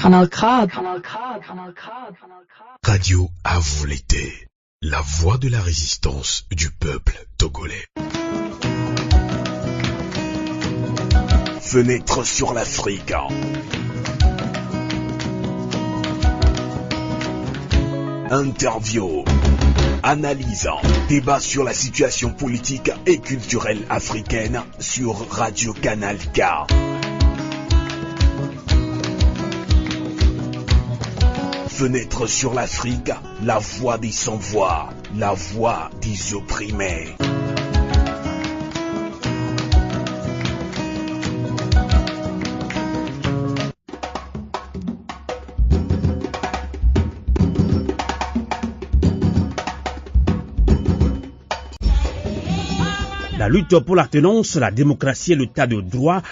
Kanal K. Radio à vous l'été, la voix de la résistance du peuple togolais. Fenêtre sur l'Afrique. Interview, analyse, débat sur la situation politique et culturelle africaine sur Radio Canal K. Fenêtre sur l'Afrique, la voix des sans-voix, la voix des opprimés. La lutte pour la tenance, la démocratie et l'état de droit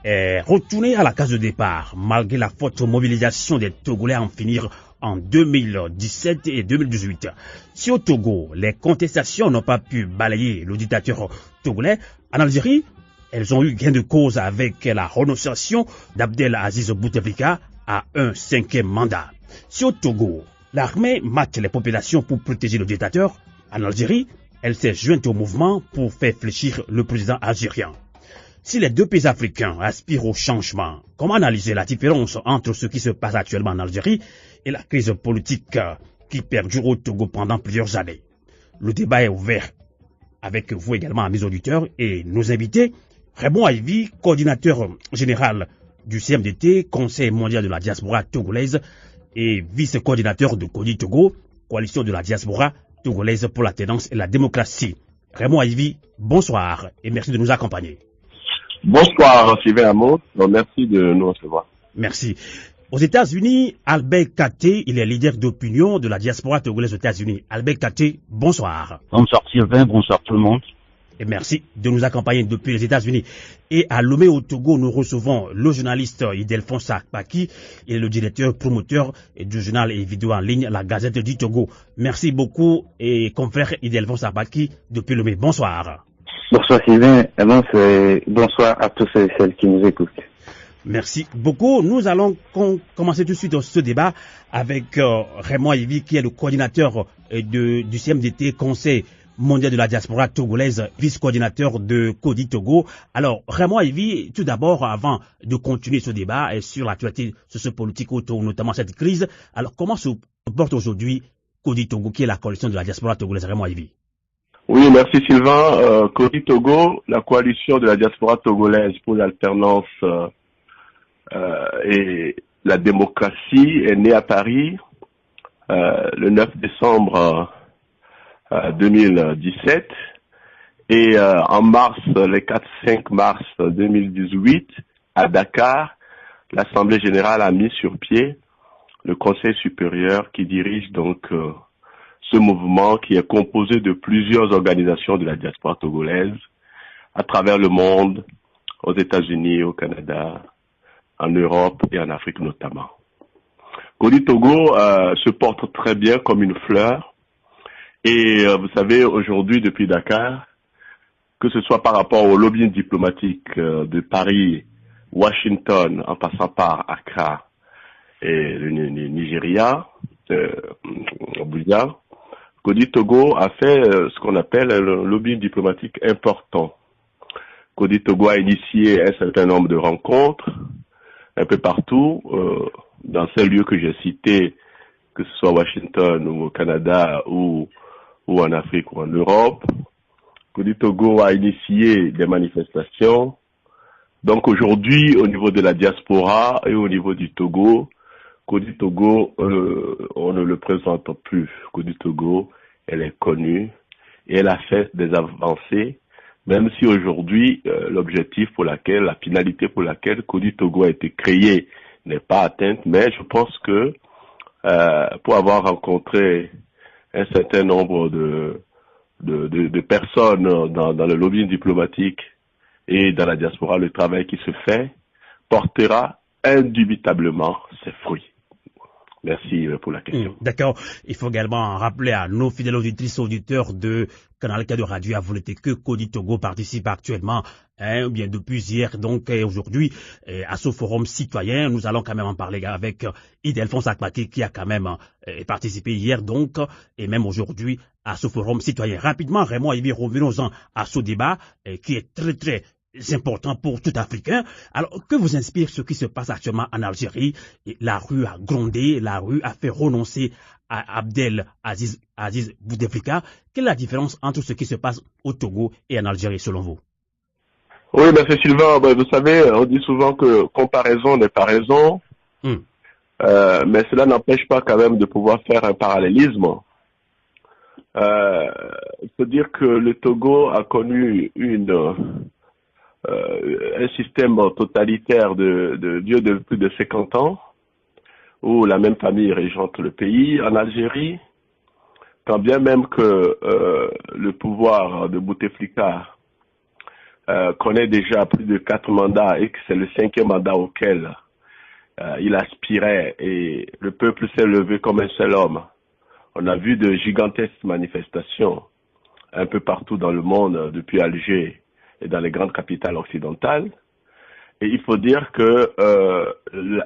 est retournée à la case de départ, malgré la forte mobilisation des Togolais à en finir en 2017 et 2018. Si au Togo, les contestations n'ont pas pu balayer le dictateur togolais, en Algérie, elles ont eu gain de cause avec la renonciation d'Abdel Aziz Bouteflika à un 5e mandat. Si au Togo, l'armée mate les populations pour protéger le dictateur, en Algérie, elle s'est jointe au mouvement pour faire fléchir le président algérien. Si les deux pays africains aspirent au changement, comment analyser la différence entre ce qui se passe actuellement en Algérie et la crise politique qui perdure au Togo pendant plusieurs années? Le débat est ouvert avec vous également, mes auditeurs, et nos invités. Raymond Ivy, coordinateur général du CMDT, Conseil mondial de la diaspora togolaise, et vice-coordinateur de CODI Togo, coalition de la diaspora togolaise pour la tenance et la démocratie. Raymond Ivy, bonsoir et merci de nous accompagner. Bonsoir Sylvain Amo, merci de nous recevoir. Merci. Aux États-Unis, Albert Katé, il est leader d'opinion de la diaspora togolaise aux États-Unis. Albert Katé, bonsoir. Bonsoir Sylvain, bonsoir tout le monde. Et merci de nous accompagner depuis les États-Unis. Et à Lomé au Togo, nous recevons le journaliste Idelphonse Akpaki, il est le directeur promoteur du journal et vidéo en ligne La Gazette du Togo. Merci beaucoup et confrère Idelphonse Akpaki depuis Lomé. Bonsoir. Bonsoir Sylvain, bonsoir à tous et celles qui nous écoutent. Merci beaucoup. Nous allons commencer tout de suite ce débat avec Raymond Ivy, qui est le coordinateur du CMDT, Conseil mondial de la diaspora togolaise, vice-coordinateur de CODI Togo. Alors, Raymond Ivy, tout d'abord, avant de continuer ce débat sur l'actualité sociopolitique autour, notamment cette crise, alors comment se porte aujourd'hui CODI Togo, qui est la coalition de la diaspora togolaise? Raymond Ivy. Oui, merci Sylvain. CODI Togo, la coalition de la diaspora togolaise pour l'alternance et la démocratie, est née à Paris le 9 décembre 2017 et en mars, les 4-5 mars 2018, à Dakar, l'Assemblée générale a mis sur pied le Conseil supérieur qui dirige donc ce mouvement qui est composé de plusieurs organisations de la diaspora togolaise à travers le monde, aux États-Unis, au Canada, en Europe et en Afrique notamment. CODI Togo se porte très bien comme une fleur. Et vous savez, aujourd'hui, depuis Dakar, que ce soit par rapport au lobbying diplomatique de Paris, Washington, en passant par Accra et le Nigeria, Abuja, CODI Togo a fait ce qu'on appelle un lobbying diplomatique important. CODI Togo a initié un certain nombre de rencontres un peu partout, dans ces lieux que j'ai cités, que ce soit Washington ou au Canada ou en Afrique ou en Europe. CODI Togo a initié des manifestations. Donc aujourd'hui, au niveau de la diaspora et au niveau du Togo, CODI Togo, on ne le présente plus. CODI Togo, elle est connue et elle a fait des avancées, même si aujourd'hui, l'objectif pour laquelle, la finalité pour laquelle CODI Togo a été créé n'est pas atteinte, mais je pense que pour avoir rencontré un certain nombre de personnes dans le lobbying diplomatique et dans la diaspora, le travail qui se fait portera indubitablement ses fruits. Merci pour la question. D'accord. Il faut également rappeler à nos fidèles auditrices et auditeurs de Canal K de Radio Avolete que Kodi Togo participe actuellement, bien depuis hier, donc aujourd'hui, à ce forum citoyen. Nous allons quand même en parler avec Ildefonse Akpaki qui a quand même participé hier, donc, et même aujourd'hui, à ce forum citoyen. Rapidement, Raymond Aibi, revenons-en à ce débat qui est très, très important pour tout Africain. Alors, que vous inspire ce qui se passe actuellement en Algérie? La rue a grondé, la rue a fait renoncer à Abdel Aziz Bouteflika. Quelle est la différence entre ce qui se passe au Togo et en Algérie, selon vous? Oui, c'est Sylvain, vous savez, on dit souvent que comparaison n'est pas raison, mais cela n'empêche pas quand même de pouvoir faire un parallélisme. Il faut dire que le Togo a connu un système totalitaire de plus de 50 ans, où la même famille régente le pays. En Algérie, quand bien même que le pouvoir de Bouteflika connaît déjà plus de 4 mandats et que c'est le 5e mandat auquel il aspirait, et le peuple s'est levé comme un seul homme. On a vu de gigantesques manifestations un peu partout dans le monde, depuis Alger et dans les grandes capitales occidentales. Et il faut dire que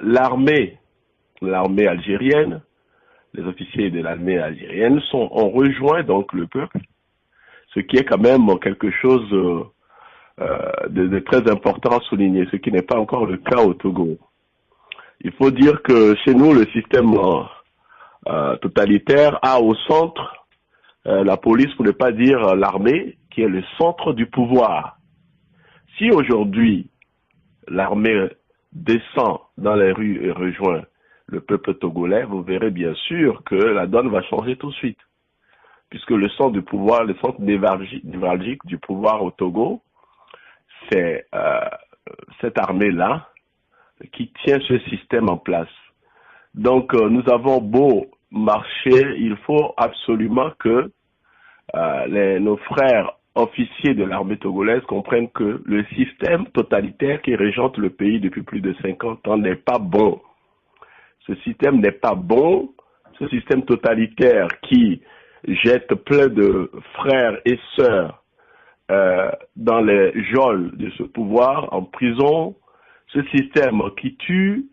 l'armée algérienne, les officiers de l'armée algérienne ont rejoint donc le peuple, ce qui est quand même quelque chose de très important à souligner, ce qui n'est pas encore le cas au Togo. Il faut dire que chez nous, le système totalitaire a au centre la police, pour ne pas dire l'armée, qui est le centre du pouvoir. Si aujourd'hui l'armée descend dans les rues et rejoint le peuple togolais, vous verrez bien sûr que la donne va changer tout de suite. Puisque le centre du pouvoir, le centre névralgique du pouvoir au Togo, c'est cette armée-là qui tient ce système en place. Donc nous avons beau marcher, il faut absolument que nos frères officiers de l'armée togolaise comprennent que le système totalitaire qui régente le pays depuis plus de 50 ans n'est pas bon. Ce système n'est pas bon. Ce système totalitaire qui jette plein de frères et sœurs dans les geôles de ce pouvoir, en prison, ce système qui tue,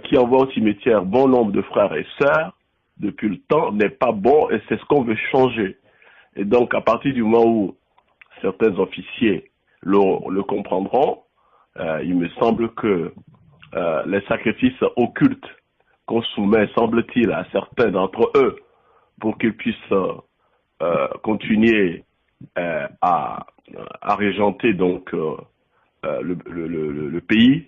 qui envoie au cimetière bon nombre de frères et sœurs depuis le temps, n'est pas bon, et c'est ce qu'on veut changer. Et donc, à partir du moment où certains officiers le comprendront, il me semble que les sacrifices occultes qu'on soumet, semble-t-il, à certains d'entre eux, pour qu'ils puissent continuer à régenter donc le pays,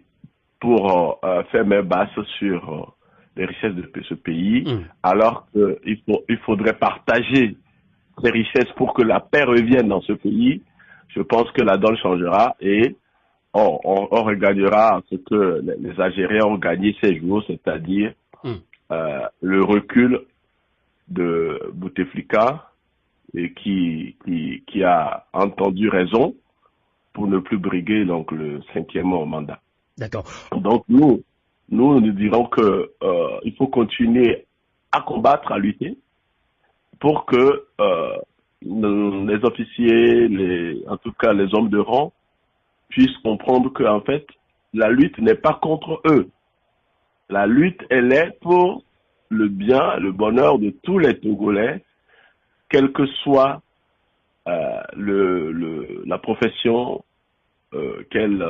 pour faire main basse sur les richesses de ce pays, alors qu'il faudrait partager ces richesses pour que la paix revienne dans ce pays. Je pense que la donne changera et on regagnera ce que les Algériens ont gagné ces jours, c'est-à-dire le recul de Bouteflika, et qui a entendu raison pour ne plus briguer donc le 5e mandat. D'accord. Donc nous dirons que il faut continuer à combattre, à lutter, pour que les officiers, en tout cas les hommes de rang, puissent comprendre que en fait la lutte n'est pas contre eux. La lutte, elle est pour le bien, le bonheur de tous les Togolais, quelle que soit la profession qu'elle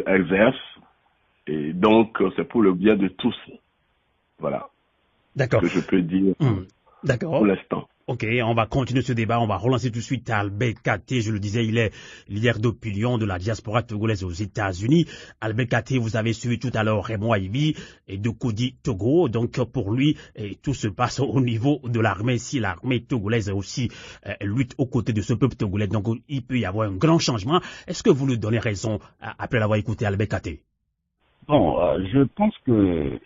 exerce. Et donc, c'est pour le bien de tous. Voilà. D'accord. Ce que je peux dire D'accord. pour l'instant. Ok, on va continuer ce débat, on va relancer tout de suite Albert Katé, je le disais, il est leader d'opinion de la diaspora togolaise aux États-Unis. Albert Katé, vous avez suivi tout à l'heure Raymond Aibi et de Kodi Togo, donc pour lui, tout se passe au niveau de l'armée, si l'armée togolaise aussi lutte aux côtés de ce peuple togolais, donc il peut y avoir un grand changement. Est-ce que vous lui donnez raison après l'avoir écouté Albert Katé? Bon, je pense que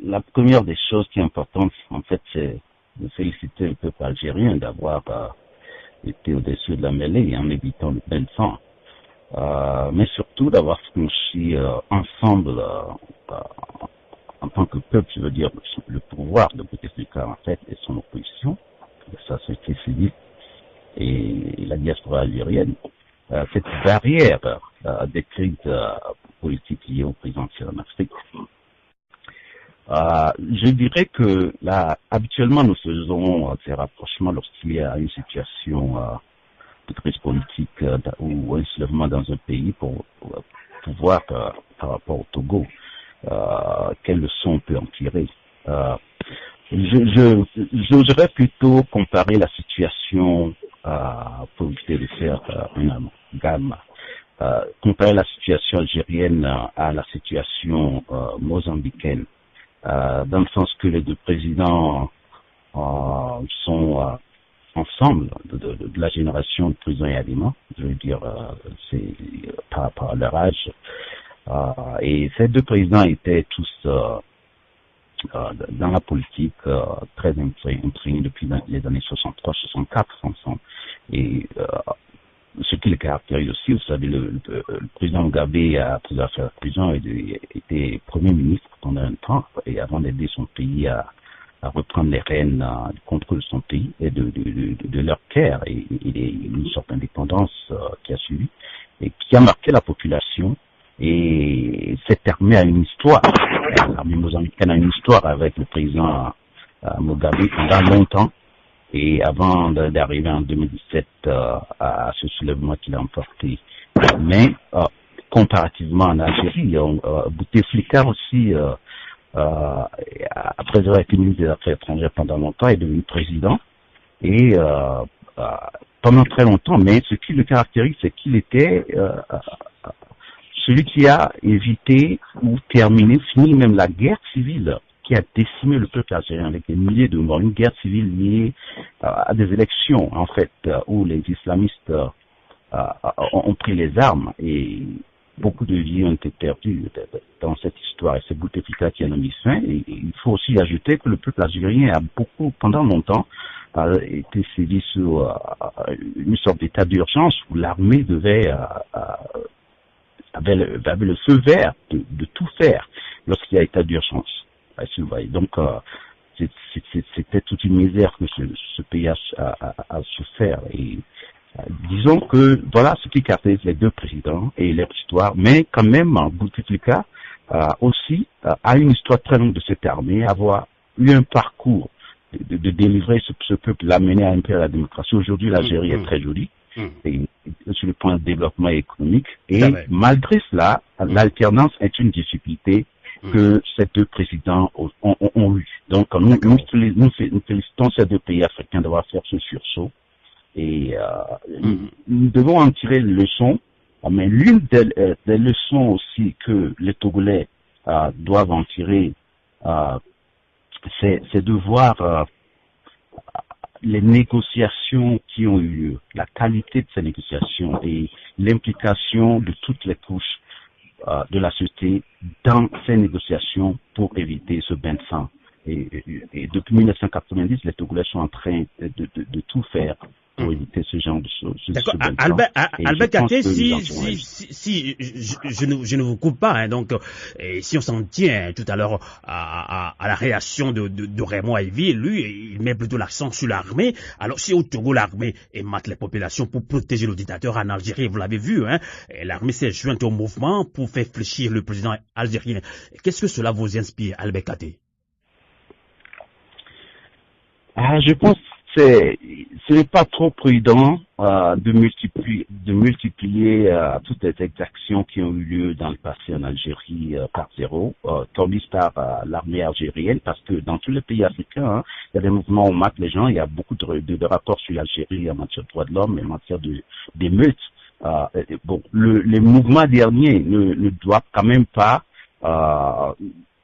la première des choses qui est importante, en fait, c'est de féliciter le peuple algérien d'avoir été au-dessus de la mêlée en évitant le bain de sang. Mais surtout d'avoir franchi ensemble, en tant que peuple, je veux dire, le pouvoir de Bouteflika, en fait, et son opposition, la société civile et la diaspora algérienne, cette barrière décrite politique liée au présidentiel en Afrique. Je dirais que là, habituellement, nous faisons ces rapprochements lorsqu'il y a une situation de crise politique ou un soulèvement dans un pays pour voir par rapport au Togo quelles leçons on peut en tirer. J'oserais plutôt comparer la situation pour éviter de faire un amalgame. Comparer la situation algérienne à la situation mozambicaine, dans le sens que les deux présidents sont ensemble de la génération de président Yadima, je veux dire, c'est par rapport à leur âge. Et ces deux présidents étaient tous dans la politique très imprégnés depuis les années 63-64 ensemble. Et ce qui le caractérise aussi, vous savez, le président Mugabe, après avoir fait la prison, était Premier ministre pendant un temps, et avant d'aider son pays à reprendre les rênes du contrôle de son pays et de leur terre, et une sorte d'indépendance qui a suivi, et qui a marqué la population. Et cette armée a une histoire. L'armée mozambicaine a une histoire avec le président Mugabe pendant longtemps. Et avant d'arriver en 2017 à ce soulèvement qu'il a emporté. Mais comparativement en Algérie, Bouteflika aussi, après avoir été ministre des Affaires étrangères pendant longtemps, est devenu président. Et pendant très longtemps, mais ce qui le caractérise, c'est qu'il était celui qui a évité ou terminé, fini même la guerre civile qui a décimé le peuple algérien avec des milliers de morts, une guerre civile liée à des élections, en fait, où les islamistes ont pris les armes et beaucoup de vies ont été perdues dans cette histoire. Et c'est Bouteflika qui en a mis fin. Et il faut aussi ajouter que le peuple algérien a beaucoup, pendant longtemps, été saisi sur une sorte d'état d'urgence où l'armée avait le feu vert de tout faire lorsqu'il y a état d'urgence. Donc, c'était toute une misère que ce pays a souffert. Et disons que voilà ce qui caractérise les deux présidents et leur histoire. Mais quand même, Bouteflika aussi a une histoire très longue de cette armée, avoir eu un parcours de délivrer ce peuple, l'amener à un peu à la démocratie. Aujourd'hui, l'Algérie est très jolie. Et sur le point de développement économique. Et malgré cela, l'alternance est une difficulté que ces deux présidents ont eu. Donc, nous félicitons ces deux pays africains d'avoir fait ce sursaut. Et nous devons en tirer les leçons. Mais l'une des leçons aussi que les Togolais doivent en tirer, c'est de voir les négociations qui ont eu lieu, la qualité de ces négociations et l'implication de toutes les couches de la société dans ces négociations pour éviter ce bain de sang. Et depuis 1990, les Togolais sont en train de tout faire pour éviter ce genre de choses. D'accord. Albert Katé, si je ne vous coupe pas, hein, donc si on s'en tient tout à l'heure à la réaction de Raymond Aïvi, lui, il met plutôt l'accent sur l'armée. Alors si au Togo, l'armée émate les populations pour protéger le dictateur, en Algérie, vous l'avez vu, hein, l'armée s'est jointe au mouvement pour faire fléchir le président algérien. Qu'est-ce que cela vous inspire, Albert Katé? Je pense que ce n'est pas trop prudent de multiplier toutes les exactions qui ont eu lieu dans le passé en Algérie par zéro, commises par l'armée algérienne, parce que dans tous les pays africains, il y a des mouvements où on mate les gens, il y a beaucoup de rapports sur l'Algérie en matière de droits de l'homme, en matière d'émeutes. Les mouvements derniers ne doivent quand même pas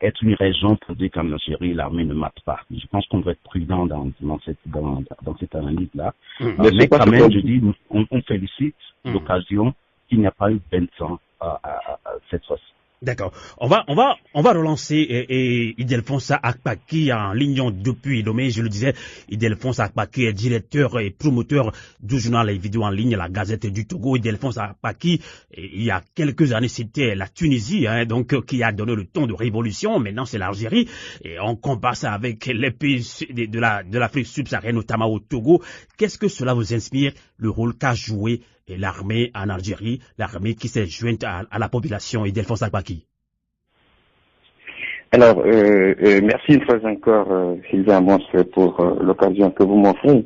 être une raison pour dire qu'en Algérie, l'armée ne mate pas. Je pense qu'on doit être prudent dans cette analyse-là. Mais quand même, je dis, on félicite l'occasion qu'il n'y a pas eu de bain de sang cette fois-ci. D'accord. On va relancer Ildefonse Akpaki en ligne depuis Lomé. Je le disais, Ildefonse Akpaki est directeur et promoteur du journal et vidéo en ligne, la Gazette du Togo. Ildefonse Akpaki, il y a quelques années, c'était la Tunisie, donc qui a donné le ton de révolution. Maintenant, c'est l'Algérie. Et on compare ça avec les pays de l'Afrique subsaharienne, notamment au Togo. Qu'est-ce que cela vous inspire, le rôle qu'a joué l'armée en Algérie, l'armée qui s'est jointe à la population? Ildefonse Akpaki. Alors, merci une fois encore, Sylvain Mons, pour l'occasion que vous m'offrez.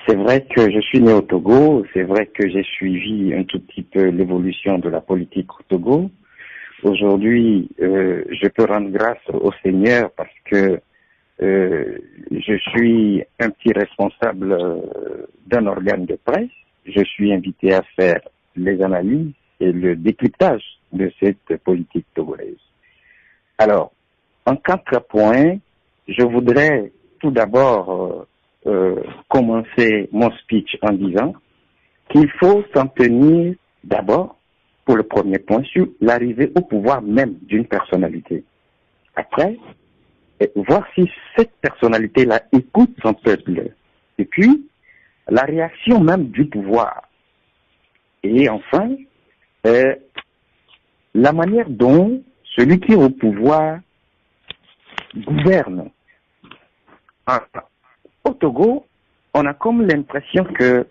C'est vrai que je suis né au Togo, c'est vrai que j'ai suivi un tout petit peu l'évolution de la politique au Togo. Aujourd'hui, je peux rendre grâce au Seigneur parce que je suis un petit responsable d'un organe de presse. Je suis invité à faire les analyses et le décryptage de cette politique togolaise. Alors, en 4 points, je voudrais tout d'abord commencer mon speech en disant qu'il faut s'en tenir d'abord, pour le premier point, sur l'arrivée au pouvoir même d'une personnalité. Après, voir si cette personnalité-là écoute son peuple. Et puis, la réaction même du pouvoir. Et enfin, la manière dont celui qui est au pouvoir gouverne. Au Togo, on a comme l'impression que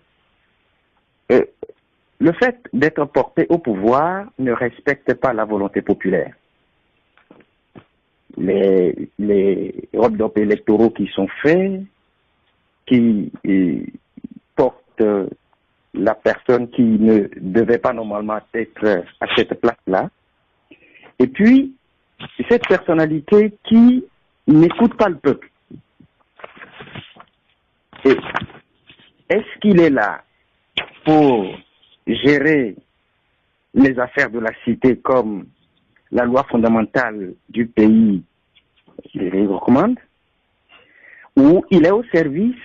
le fait d'être porté au pouvoir ne respecte pas la volonté populaire. Les hold-up électoraux qui sont faits, qui portent la personne qui ne devait pas normalement être à cette place-là, et puis cette personnalité qui n'écoute pas le peuple. Et est-ce qu'il est là pour gérer les affaires de la cité comme la loi fondamentale du pays les recommande, ou il est au service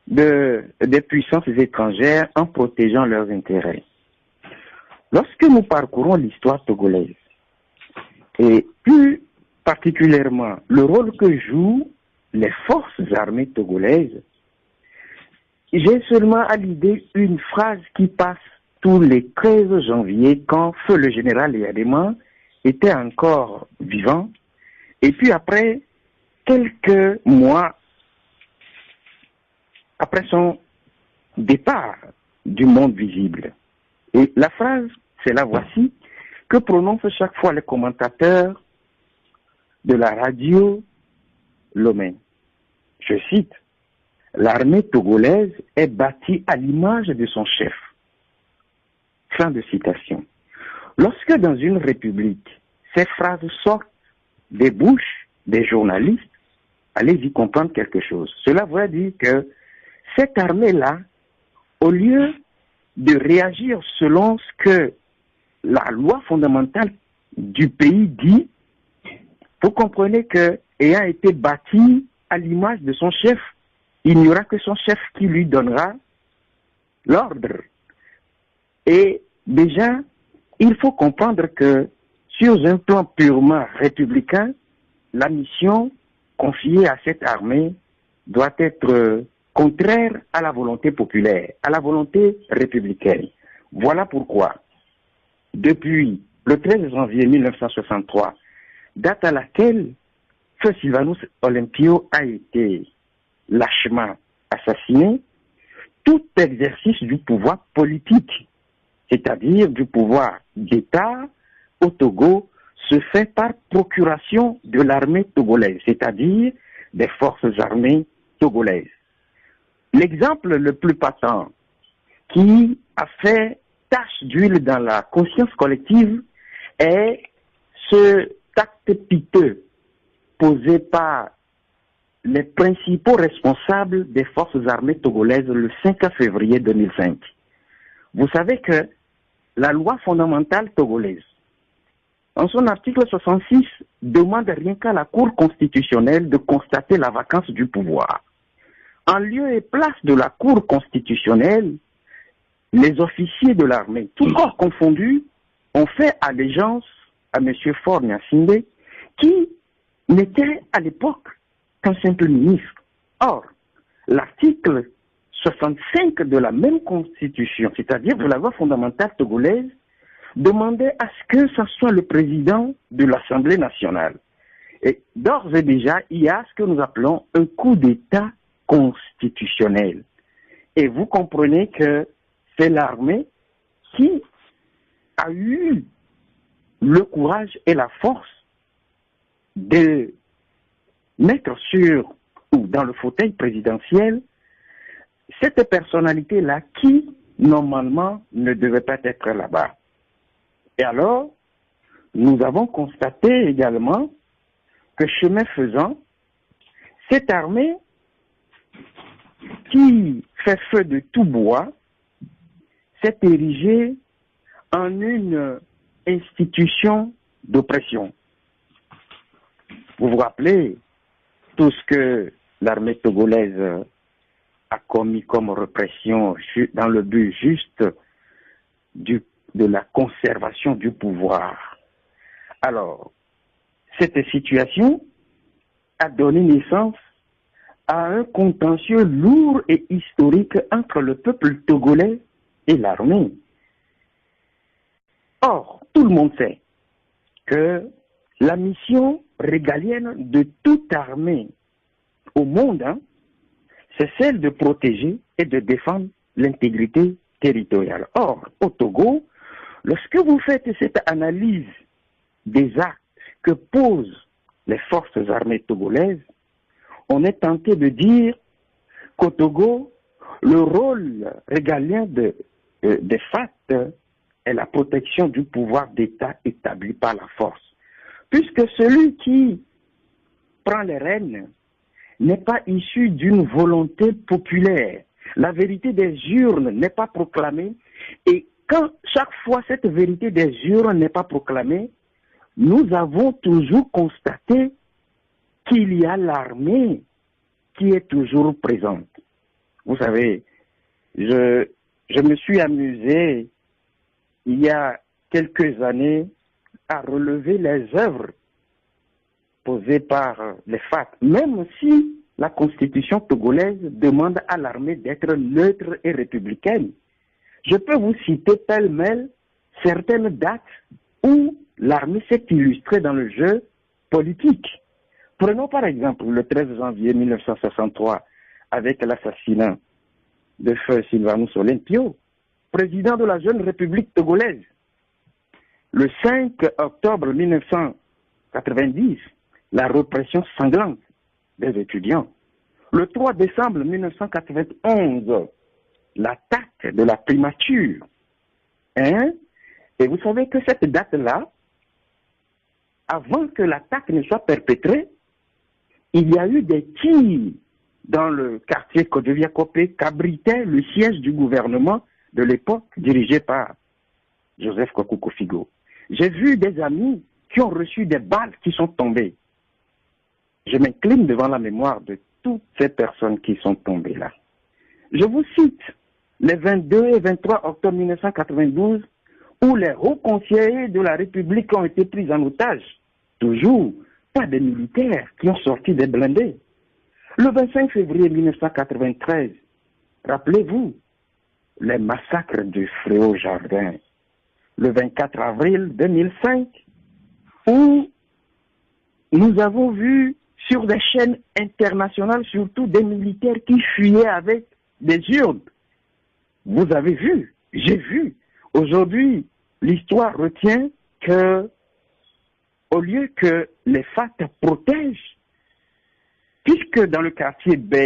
des puissances étrangères en protégeant leurs intérêts? Lorsque nous parcourons l'histoire togolaise, et plus particulièrement le rôle que jouent les forces armées togolaises, j'ai seulement à l'idée une phrase qui passe tous les 13 janvier quand feu le général Yadema était encore vivant, et puis après, quelques mois après son départ du monde visible. Et la phrase, c'est la voici, que prononcent chaque fois les commentateurs de la radio Lomé. Je cite, « L'armée togolaise est bâtie à l'image de son chef. » Fin de citation. Lorsque dans une république, ces phrases sortent des bouches des journalistes, allez-y comprendre quelque chose. Cela veut dire que cette armée-là, au lieu de réagir selon ce que la loi fondamentale du pays dit, vous comprenez que, ayant été bâti à l'image de son chef, il n'y aura que son chef qui lui donnera l'ordre. Et déjà, il faut comprendre que sur un plan purement républicain, la mission confiée à cette armée doit être contraire à la volonté populaire, à la volonté républicaine. Voilà pourquoi, depuis le 13 janvier 1963, date à laquelle Feu Sylvanus Olympio a été lâchement assassiné, tout exercice du pouvoir politique, c'est-à-dire du pouvoir d'État au Togo, se fait par procuration de l'armée togolaise, c'est-à-dire des forces armées togolaises. L'exemple le plus patent qui a fait tache d'huile dans la conscience collective est ce acte piteux posé par les principaux responsables des forces armées togolaises le 5 février 2005. Vous savez que la loi fondamentale togolaise, en son article 66, demande rien qu'à la Cour constitutionnelle de constater la vacance du pouvoir. En lieu et place de la Cour constitutionnelle, les officiers de l'armée, tout corps confondu, ont fait allégeance à M. Faure Gnassingbé, qui n'était à l'époque qu'un simple ministre. Or, l'article 65 de la même constitution, c'est-à-dire de la loi fondamentale togolaise, demandait à ce que ce soit le président de l'Assemblée nationale. Et d'ores et déjà, il y a ce que nous appelons un coup d'État constitutionnel. Et vous comprenez que c'est l'armée qui a eu le courage et la force de mettre sur ou dans le fauteuil présidentiel cette personnalité-là qui, normalement, ne devait pas être là-bas. Et alors, nous avons constaté également que chemin faisant, cette armée qui fait feu de tout bois s'est érigée en une institution d'oppression. Vous vous rappelez tout ce que l'armée togolaise a commis comme répression dans le but juste de la conservation du pouvoir. Alors, cette situation a donné naissance à un contentieux lourd et historique entre le peuple togolais et l'armée. Or, tout le monde sait que la mission régalienne de toute armée au monde, c'est celle de protéger et de défendre l'intégrité territoriale. Or, au Togo, lorsque vous faites cette analyse des actes que posent les forces armées togolaises, on est tenté de dire qu'au Togo, le rôle régalien des FAT est la protection du pouvoir d'État établi par la force. Puisque celui qui prend les rênes n'est pas issu d'une volonté populaire. La vérité des urnes n'est pas proclamée. Et quand chaque fois cette vérité des urnes n'est pas proclamée, nous avons toujours constaté qu'il y a l'armée qui est toujours présente. Vous savez, je me suis amusé il y a quelques années à relever les œuvres posées par les FAT, même si la constitution togolaise demande à l'armée d'être neutre et républicaine. Je peux vous citer pêle-mêle certaines dates où l'armée s'est illustrée dans le jeu politique. Prenons par exemple le 13 janvier 1963 avec l'assassinat de feu Sylvanus Olympio, président de la jeune République togolaise. Le 5 octobre 1990, la répression sanglante des étudiants. Le 3 décembre 1991, l'attaque de la primature. Et vous savez que cette date-là, avant que l'attaque ne soit perpétrée, il y a eu des tirs dans le quartier Kodjoviakopé qu'abritait le siège du gouvernement de l'époque dirigé par Joseph Kwaku Figo. J'ai vu des amis qui ont reçu des balles qui sont tombées. Je m'incline devant la mémoire de toutes ces personnes qui sont tombées là. Je vous cite les 22 et 23 octobre 1992 où les hauts conseillers de la République ont été pris en otage. Toujours pas des militaires qui ont sorti des blindés. Le 25 février 1993, rappelez-vous, les massacres du Fréau-Jardin. Le 24 avril 2005, où nous avons vu sur des chaînes internationales, surtout des militaires qui fuyaient avec des urnes. Vous avez vu, j'ai vu. Aujourd'hui, l'histoire retient que, au lieu que les FAT protègent, puisque dans le quartier B,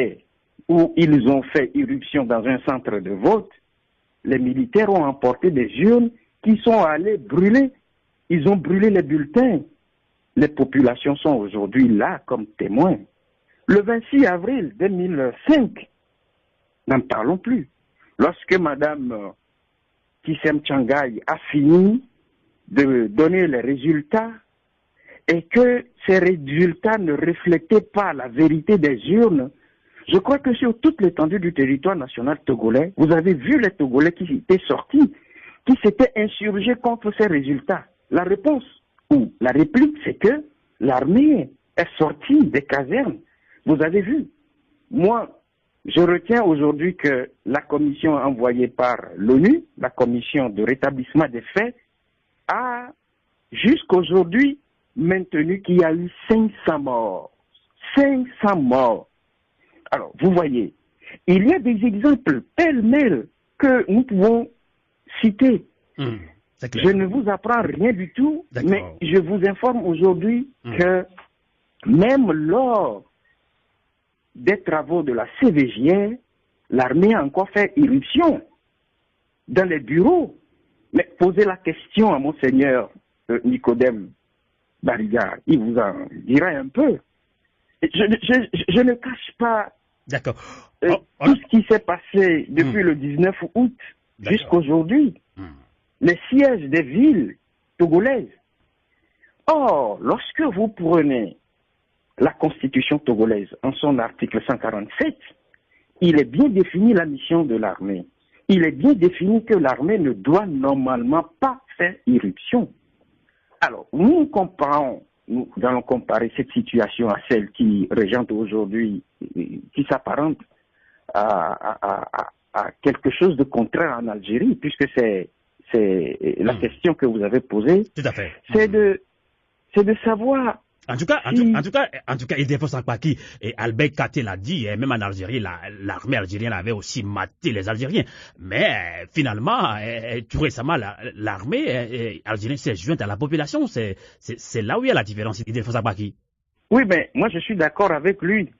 où ils ont fait irruption dans un centre de vote, les militaires ont emporté des urnes qui sont allés brûler. Ils ont brûlé les bulletins. Les populations sont aujourd'hui là comme témoins. Le 26 avril 2005, n'en parlons plus. Lorsque Mme Kissem Tchangaï a fini de donner les résultats et que ces résultats ne reflétaient pas la vérité des urnes, je crois que sur toute l'étendue du territoire national togolais, vous avez vu les Togolais qui étaient sortis qui s'étaient insurgés contre ces résultats. La réponse ou la réplique, c'est que l'armée est sortie des casernes. Vous avez vu. Moi, je retiens aujourd'hui que la commission envoyée par l'ONU, la commission de rétablissement des faits, a jusqu'aujourd'hui maintenu qu'il y a eu 500 morts. 500 morts. Alors, vous voyez, il y a des exemples pêle-mêle que nous pouvons citer. Je ne vous apprends rien du tout, mais je vous informe aujourd'hui que même lors des travaux de la CVJR, l'armée a encore fait irruption dans les bureaux. Mais posez la question à Monseigneur Nicodème Barriga, il vous en dira un peu. Je ne cache pas tout ce qui s'est passé depuis le 19 août jusqu'à aujourd'hui. Les sièges des villes togolaises. Or, lorsque vous prenez la constitution togolaise en son article 147, il est bien défini la mission de l'armée. Il est bien défini que l'armée ne doit normalement pas faire irruption. Alors, nous allons comparer cette situation à celle qui régente aujourd'hui, qui s'apparente à quelque chose de contraire en Algérie, puisque c'est la question que vous avez posée. Tout à fait. C'est de savoir. En tout cas, Ildefonse Akpaki et Albert Katé l'a dit, et même en Algérie, l'armée algérienne avait aussi maté les Algériens. Mais finalement, tout récemment, l'armée algérienne s'est jointe à la population. C'est là où il y a la différence, Ildefonse Akpaki. Oui, mais moi je suis d'accord avec lui.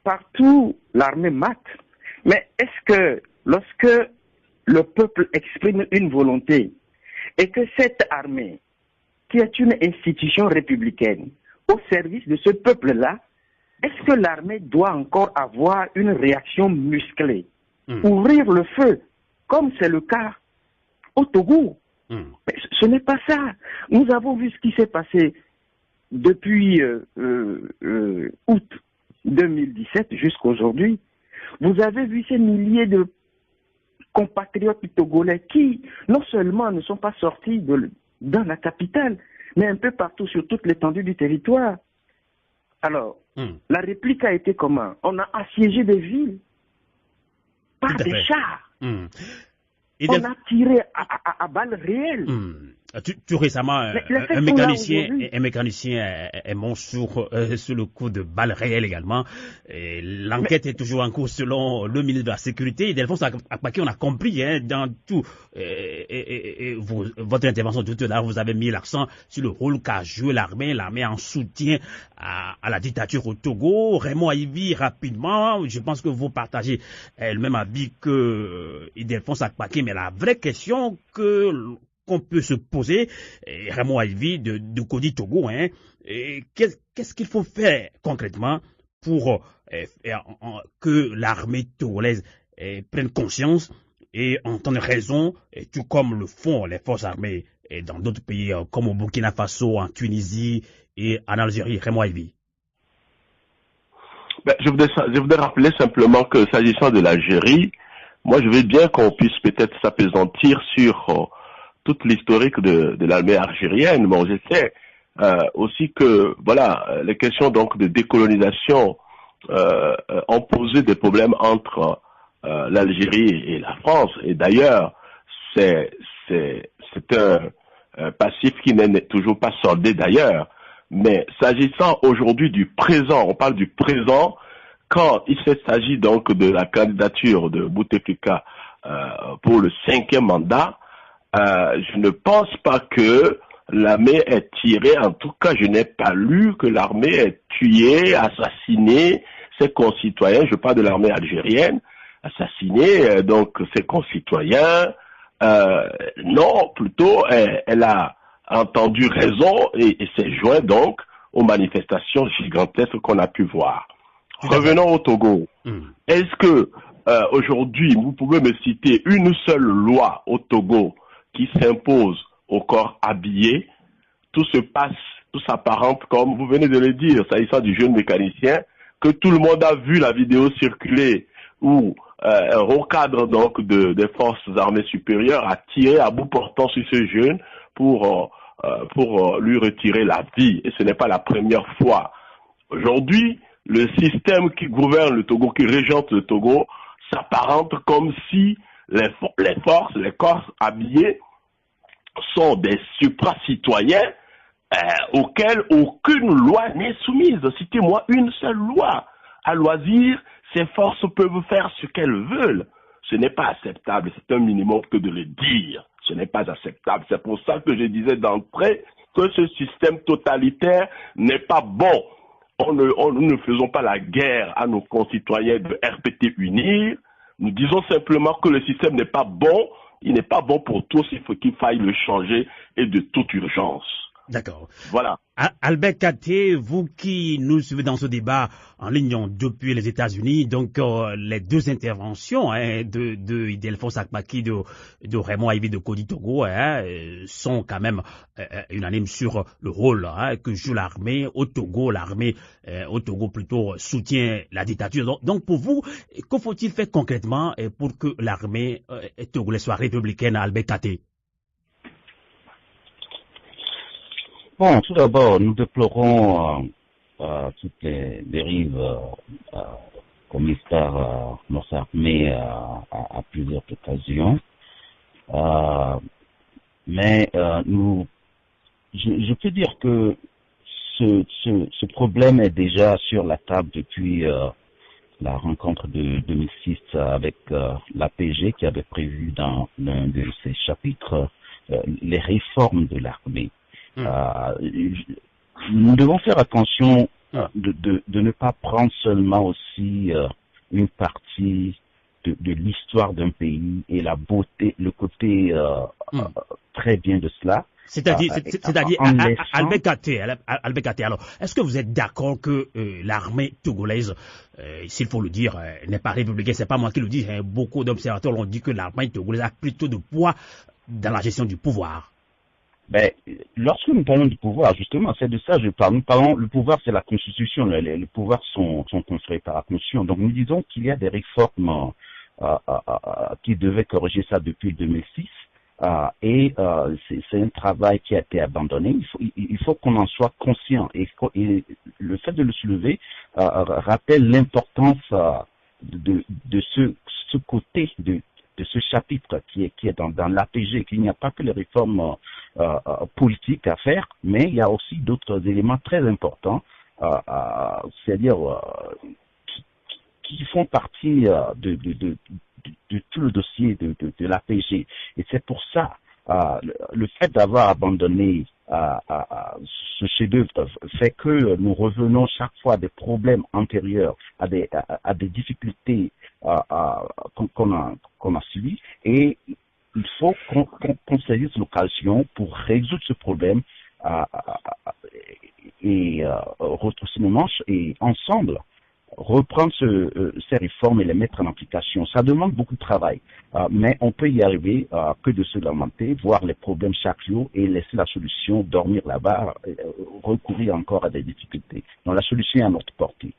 Partout, l'armée mate. Mais est-ce que lorsque le peuple exprime une volonté et que cette armée, qui est une institution républicaine, au service de ce peuple-là, est-ce que l'armée doit encore avoir une réaction musclée, ouvrir le feu, comme c'est le cas au Togo? Mais ce n'est pas ça. Nous avons vu ce qui s'est passé depuis août 2017 jusqu'à aujourd'hui. Vous avez vu ces milliers de compatriotes togolais qui, non seulement ne sont pas sortis dans la capitale, mais un peu partout sur toute l'étendue du territoire. Alors, la réplique a été comment? On a assiégé des villes par des chars. On a tiré à balles réelles. Tout récemment, un mécanicien est mort sur le coup de balles réelles également. L'enquête est toujours en cours selon le ministre de la Sécurité. Ildefonse Akpaki, on a compris dans tout. Votre intervention tout à l'heure, vous avez mis l'accent sur le rôle qu'a joué l'armée en soutien à la dictature au Togo. Raymond Aivi, rapidement, je pense que vous partagez le même avis que Ildefonse Akpaki, mais la vraie question qu'on peut se poser, Raymond Aivi de Kodi Togo, qu'est-ce qu'il faut faire concrètement pour que l'armée togolaise prenne conscience et entende raison, tout comme le font les forces armées dans d'autres pays comme au Burkina Faso, en Tunisie et en Algérie? Raymond Aivi. Je voudrais rappeler simplement que s'agissant de l'Algérie, moi je veux bien qu'on puisse peut-être s'appesantir sur toute l'historique de l'armée algérienne. Bon, je sais aussi que voilà, les questions donc de décolonisation ont posé des problèmes entre l'Algérie et la France. Et d'ailleurs, c'est un passif qui n'est toujours pas soldé d'ailleurs. Mais s'agissant aujourd'hui du présent, on parle du présent, quand il s'agit donc de la candidature de Bouteflika pour le 5e mandat, je ne pense pas que l'armée ait tiré, en tout cas je n'ai pas lu que l'armée ait tué, assassiné ses concitoyens, je parle de l'armée algérienne, assassiné donc ses concitoyens, non, plutôt elle a entendu raison et s'est joint donc aux manifestations gigantesques qu'on a pu voir. Revenons au Togo. Est-ce que aujourd'hui vous pouvez me citer une seule loi au Togo qui s'impose au corps habillé? Tout se passe, tout s'apparente comme vous venez de le dire, s'agissant du jeune mécanicien, que tout le monde a vu la vidéo circuler où un haut cadre donc des forces armées supérieures a tiré à bout portant sur ce jeune pour lui retirer la vie. Et ce n'est pas la première fois. Aujourd'hui, le système qui gouverne le Togo, qui régente le Togo, s'apparente comme si les corps habillés sont des supra-citoyens auxquels aucune loi n'est soumise. Citez-moi une seule loi. À loisir, ces forces peuvent faire ce qu'elles veulent. Ce n'est pas acceptable, c'est un minimum que de le dire. Ce n'est pas acceptable. C'est pour ça que je disais d'entrée que ce système totalitaire n'est pas bon. Nous ne faisons pas la guerre à nos concitoyens de RPT Unir. Nous disons simplement que le système n'est pas bon. Il n'est pas bon pour tous. Il faut qu'il faille le changer et de toute urgence. D'accord. Voilà. Albert Katé, vous qui nous suivez dans ce débat en ligne depuis les États-Unis, donc les deux interventions de Ildefonse Akpaki, de Raymond Aivi de Kodi Togo sont quand même unanimes sur le rôle que joue l'armée au Togo. L'armée au Togo plutôt soutient la dictature. Donc pour vous, que faut-il faire concrètement pour que l'armée togolaise soit républicaine, Albert Katé? Bon, tout d'abord, nous déplorons toutes les dérives commises par nos armées à plusieurs occasions. Mais je peux dire que ce problème est déjà sur la table depuis la rencontre de 2006 avec l'APG qui avait prévu dans l'un de ses chapitres les réformes de l'armée. Nous devons faire attention de ne pas prendre seulement aussi une partie de l'histoire d'un pays et la beauté, le côté très bien de cela. C'est-à-dire, Albert Katé, alors, est-ce que vous êtes d'accord que l'armée togolaise, s'il faut le dire, n'est pas républicaine? C'est pas moi qui le dis, beaucoup d'observateurs l'ont dit que l'armée togolaise a plutôt de poids dans la gestion du pouvoir. Ben, lorsque nous parlons du pouvoir, justement, c'est de ça que je parle. Nous parlons, le pouvoir, c'est la Constitution. Les pouvoirs sont construits par la Constitution. Donc, nous disons qu'il y a des réformes qui devaient corriger ça depuis 2006. C'est un travail qui a été abandonné. Il faut qu'on en soit conscient. Et le fait de le soulever rappelle l'importance de ce côté de ce chapitre qui est dans l'APG, qu'il n'y a pas que les réformes politiques à faire, mais il y a aussi d'autres éléments très importants, c'est-à-dire qui font partie de tout le dossier de l'APG. Et c'est pour ça, le fait d'avoir abandonné ce chef-d'œuvre fait que nous revenons chaque fois à des problèmes antérieurs, à des difficultés qu'on a subies, et il faut qu'on saisisse l'occasion pour résoudre ce problème et retrousser nos manches et ensemble reprendre ces réformes et les mettre en application. Ça demande beaucoup de travail, mais on peut y arriver que de se lamenter, voir les problèmes chaque jour et laisser la solution dormir là-bas, recourir encore à des difficultés. Donc la solution est à notre portée.